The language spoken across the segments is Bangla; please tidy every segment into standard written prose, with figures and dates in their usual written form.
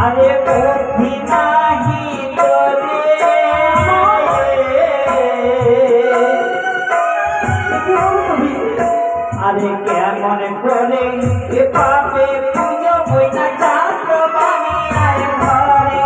আরে বুদ্ধি নাহি তোরে আরে কেমন করে এ পাপে পুজো বই না চাঁদ বানি আয় ঘরে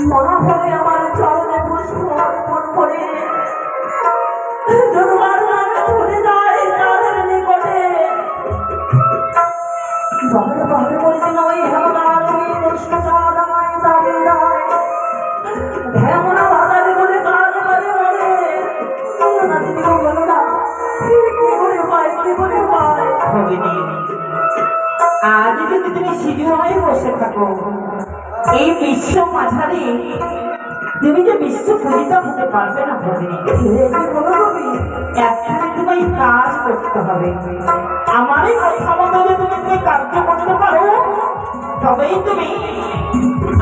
মহাভবে আমার চরণে পুষ্প অর্পণ করে যদুবার নামে চলে যায় চাঁদের নিকটে বারে বারে বলছে নয় হেমনার কৃষ্ণ চাঁদ আমায় দাঁড়িয়ে যায় হেমনা বাজারে বলে কাজ করে বলে না দিদি বলো না কি করে পাই কি করে পাই আজ যদি তুমি সিঁড়ি হয়ে বসে থাকো এই বিশ্ব মাঝারে তুমি যে বিশ্ব পূজিতা হতে পারবে না ভগিনী একখানে তোমায় কাজ করতে হবে আমার এই কথা মতো যে তুমি কার্য করতে পারো তবেই তুমি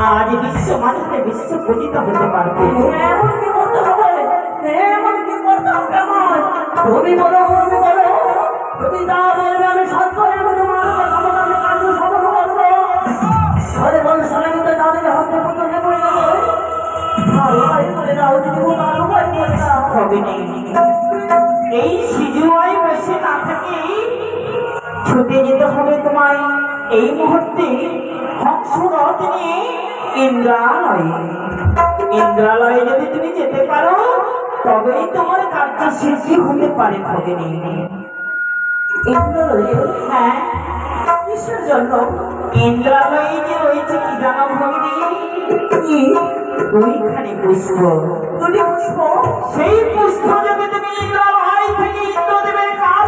আজ বিশ্ব মাঝারে বিশ্ব পূজিতা হতে পারবে এমন কি করতে হবে এমন কি করতে হবে আমার তুমি বলো তুমি যা বলবে আমি সৎ করে তোমার কথা মতো আমি কার্য সফল করবো আরে বল সারা কিন্তু তাদের হাতে পড়ে পড়ে যাবে ভালো ভাই করে দাও যদি ভালো ভাই করে দাও হবে না এই সিজুয়ায় বসে না থেকে ছুটে যেতে হবে তোমায় এই মুহূর্তে হংসরথ নিয়ে ইন্দ্রালয়ে যদি তুমি যেতে পারো তবেই তোমার কার্য সিদ্ধি হতে পারে ভগিনী ইন্দ্রালয়ে হ্যাঁ কিসের জন্য ইন্দ্রালয়ে যে রয়েছে কি জানো ভগিনী কি দুইখানি পুষ্প দুটি পুষ্প সেই পুষ্প যদি তুমি ইন্দ্রালয় থেকে ইন্দ্রদেবের কাছ